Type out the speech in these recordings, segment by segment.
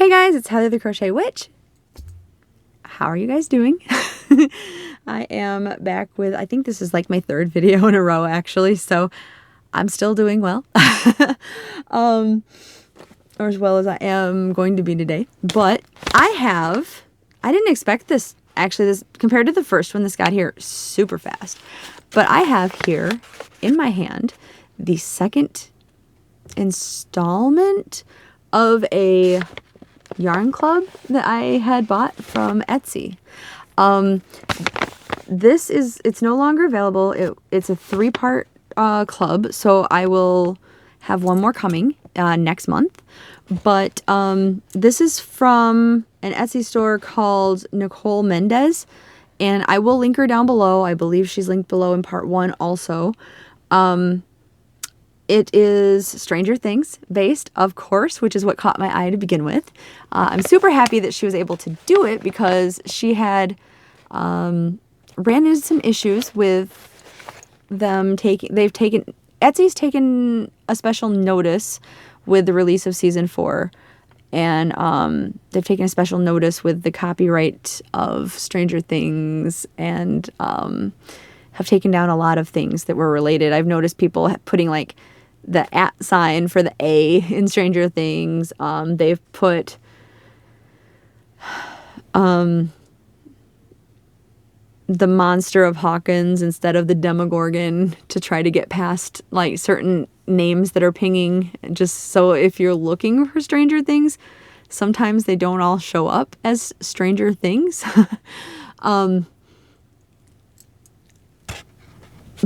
Hey guys, it's Heather the Crochet Witch. How are you guys doing? I am back with, I think this is like my third video in a row actually, so I'm still doing well. Or as well as I am going to be today. But I didn't expect this, actually, this compared to the first one, this got here super fast. But I have here in my hand the second installment of a yarn club that I had bought from Etsy. It's no longer available. It's a 3-part club, so I will have one more coming next month. But this is from an Etsy store called Nicole Mendez, and I will link her down below. I believe she's linked below in part 1 also. It is Stranger Things based, of course, which is what caught my eye to begin with. I'm super happy that she was able to do it because she had ran into some issues with them Etsy's taken a special notice with the release of season 4, and they've taken a special notice with the copyright of Stranger Things, and have taken down a lot of things that were related. I've noticed people putting like the @ sign for the A in Stranger Things. They've put the monster of Hawkins instead of the Demogorgon to try to get past like certain names that are pinging, just so if you're looking for Stranger Things, sometimes they don't all show up as Stranger Things.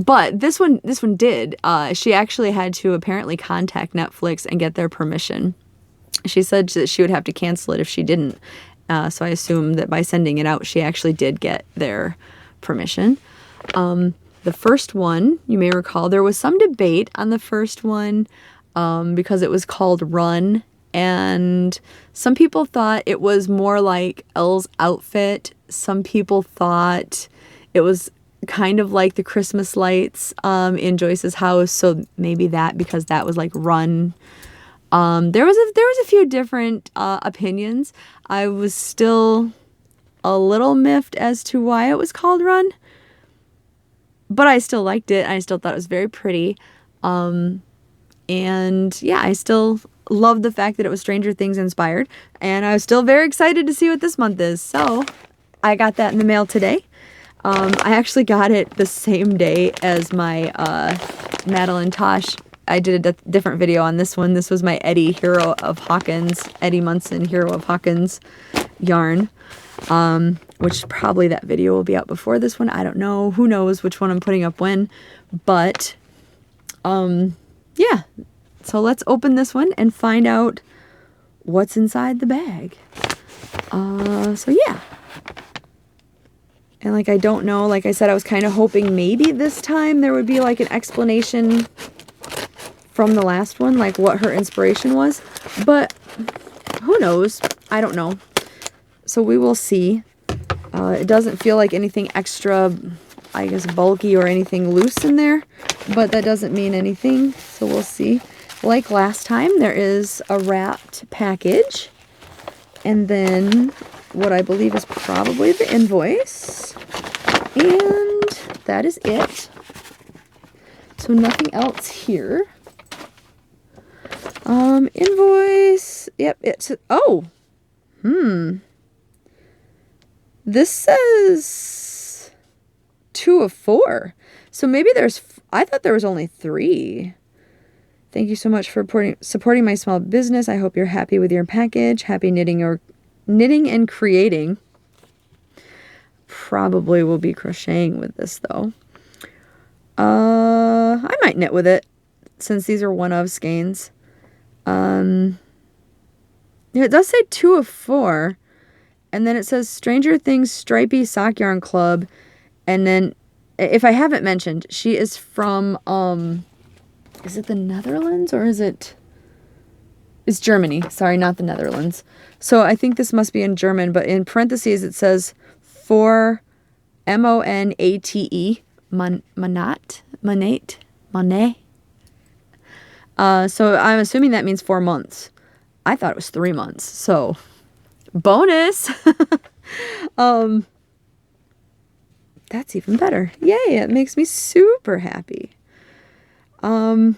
But this one did. She actually had to apparently contact Netflix and get their permission. She said that she would have to cancel it if she didn't. So I assume that by sending it out, she actually did get their permission. The first one, you may recall, there was some debate on the first one because it was called Run. And some people thought it was more like Elle's outfit. Some people thought it was kind of like the Christmas lights in Joyce's house, so maybe that, because that was like Run. There was a few different opinions. I was still a little miffed as to why it was called Run, but I still liked it. I still thought it was very pretty, and yeah, I still loved the fact that it was Stranger Things inspired, and I was still very excited to see what this month is. So I got that in the mail today. I actually got it the same day as my Madeline Tosh. I did a different video on this one. This was my Eddie Munson Hero of Hawkins yarn, which probably that video will be out before this one. I don't know. Who knows which one I'm putting up when. But, yeah. So let's open this one and find out what's inside the bag. So yeah. And like, I don't know, like I said, I was kind of hoping maybe this time there would be like an explanation from the last one, like what her inspiration was, but who knows? I don't know. So we will see. It doesn't feel like anything extra, I guess, bulky or anything loose in there, but that doesn't mean anything. So we'll see. Like last time, there is a wrapped package, and then what I believe is probably the invoice, and that is it. So nothing else here. Invoice, yep, it's, oh, this says 2 of 4, so maybe I thought there was only 3. Thank you so much for supporting my small business. I hope you're happy with your package. Happy knitting and creating. Probably will be crocheting with this though. I might knit with it since these are 1 of skeins. It does say 2 of 4, and then it says Stranger Things Stripy Sockyarn Club, and then if I haven't mentioned, she is from is it the Netherlands or is it? It's Germany. Sorry, not the Netherlands. So I think this must be in German, but in parentheses it says for Monate, Monet. So I'm assuming that means 4 months. I thought it was 3 months. So bonus. That's even better. Yay, it makes me super happy. Yeah.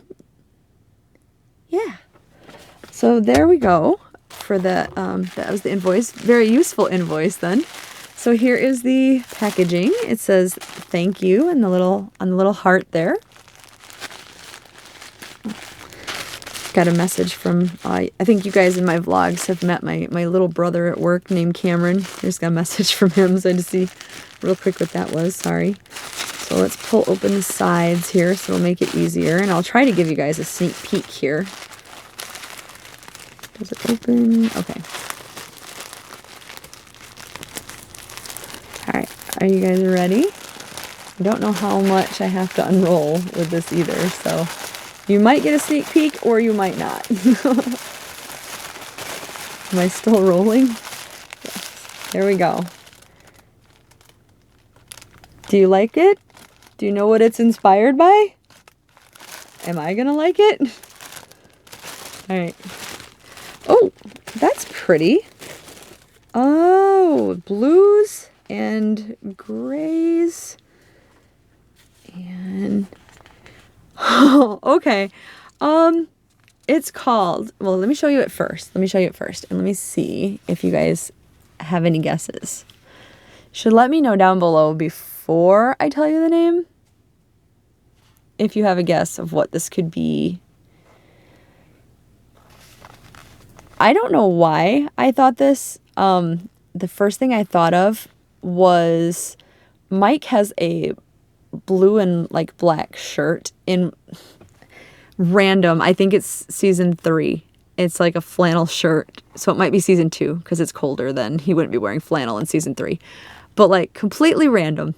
So there we go for that. That was the invoice. Very useful invoice then. So here is the packaging. It says thank you and on the little heart there. Got a message from, I think you guys in my vlogs have met my little brother at work named Cameron. There's got a message from him, so I had to see real quick what that was, sorry. So let's pull open the sides here so it'll make it easier, and I'll try to give you guys a sneak peek here. Does it open? Okay. Alright, are you guys ready? I don't know how much I have to unroll with this either, so you might get a sneak peek or you might not. Am I still rolling? Yes. There we go. Do you like it? Do you know what it's inspired by? Am I gonna like it? Alright. Oh, that's pretty. Oh, blues and grays. And oh, okay. It's called, well, let me show you it first. And let me see if you guys have any guesses. Should let me know down below before I tell you the name if you have a guess of what this could be. I don't know why I thought this. The first thing I thought of was Mike has a blue and like black shirt in random. I think it's season 3. It's like a flannel shirt. So it might be season 2 because it's colder then. He wouldn't be wearing flannel in season 3. But like completely random.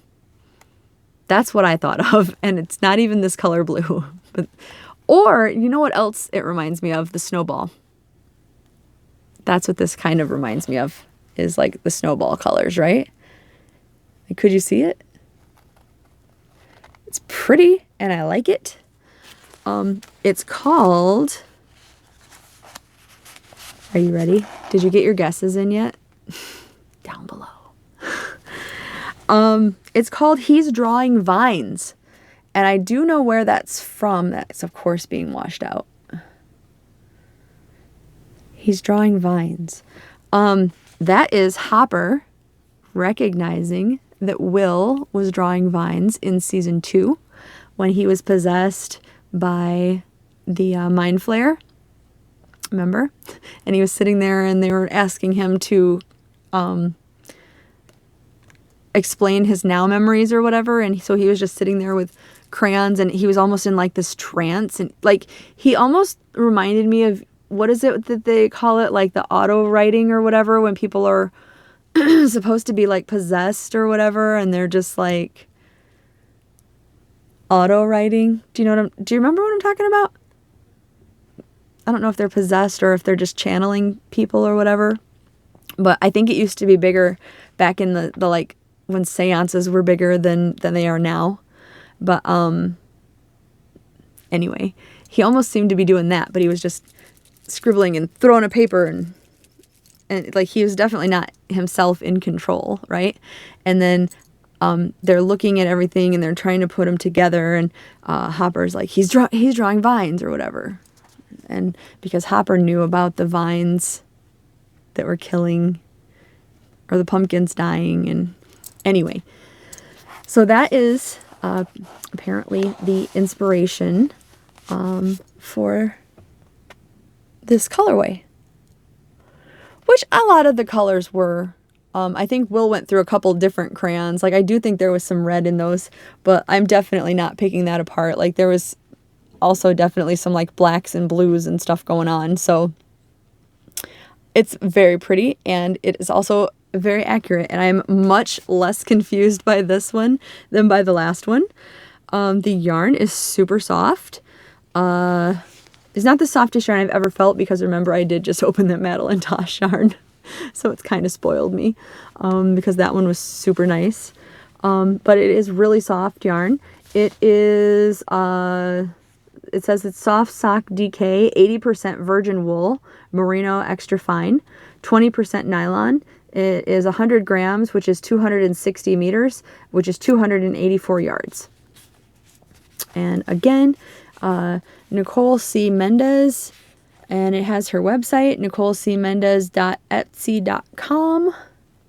That's what I thought of. And it's not even this color blue. But, or you know what else it reminds me of? The snowball. That's what this kind of reminds me of, is like the snowball colors, right? Like, could you see it? It's pretty and I like it. It's called, are you ready? Did you get your guesses in yet? Down below. It's called He's Drawing Vines. And I do know where that's from. That's, of course, being washed out. He's drawing vines. That is Hopper recognizing that Will was drawing vines in season 2 when he was possessed by the mind flare. Remember? And he was sitting there and they were asking him to explain his now memories or whatever. And so he was just sitting there with crayons and he was almost in like this trance. And like he almost reminded me of, what is it that they call it? Like the auto writing or whatever, when people are supposed to be like possessed or whatever. And they're just like auto writing. Do you remember what I'm talking about? I don't know if they're possessed or if they're just channeling people or whatever. But I think it used to be bigger back in the like when seances were bigger than they are now. But anyway, he almost seemed to be doing that, but he was just scribbling and throwing a paper and like he was definitely not himself in control, right? And then they're looking at everything and they're trying to put them together, and Hopper's like, he's drawing vines or whatever. And because Hopper knew about the vines that were killing, or the pumpkins dying, and anyway. So that is apparently the inspiration for this colorway. Which a lot of the colors were. I think Will went through a couple different crayons. Like I do think there was some red in those, but I'm definitely not picking that apart. Like there was also definitely some like blacks and blues and stuff going on. So it's very pretty and it is also very accurate. And I'm much less confused by this one than by the last one. The yarn is super soft. It's not the softest yarn I've ever felt because remember I did just open that Madeline Tosh yarn. So it's kind of spoiled me because that one was super nice. But it is really soft yarn. It is it says it's soft sock DK, 80% virgin wool, merino extra fine, 20% nylon. It is 100 grams, which is 260 meters, which is 284 yards. And again, Nicole C. Mendez, and it has her website, nicolecmendez.etsy.com,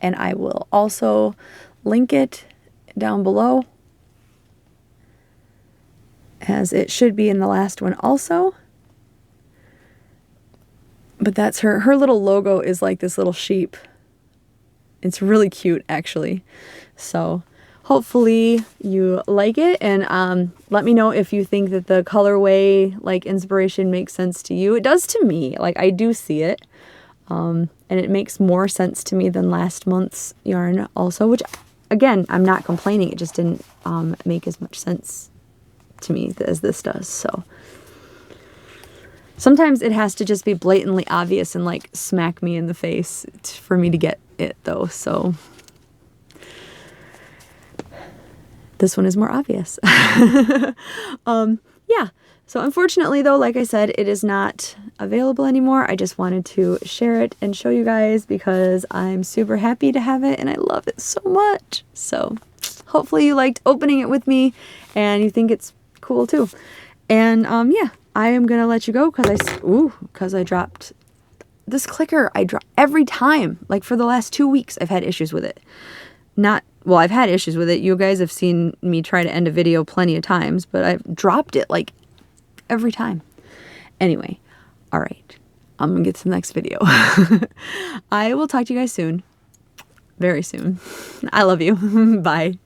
and I will also link it down below, as it should be in the last one also. But that's her little logo is like this little sheep. It's really cute, actually. So hopefully you like it, and let me know if you think that the colorway like inspiration makes sense to you. It does to me. Like, I do see it, and it makes more sense to me than last month's yarn also, which again, I'm not complaining. It just didn't make as much sense to me as this does. So sometimes it has to just be blatantly obvious and like smack me in the face for me to get it, though. So this one is more obvious. Yeah. So unfortunately, though, like I said, it is not available anymore. I just wanted to share it and show you guys because I'm super happy to have it and I love it so much. So hopefully you liked opening it with me and you think it's cool too. And yeah, I am gonna let you go because I dropped this clicker. I drop every time. Like for the last 2 weeks, I've had issues with it. Well, I've had issues with it. You guys have seen me try to end a video plenty of times, but I've dropped it like every time. Anyway, all right. I'm gonna get to the next video. I will talk to you guys soon. Very soon. I love you. Bye.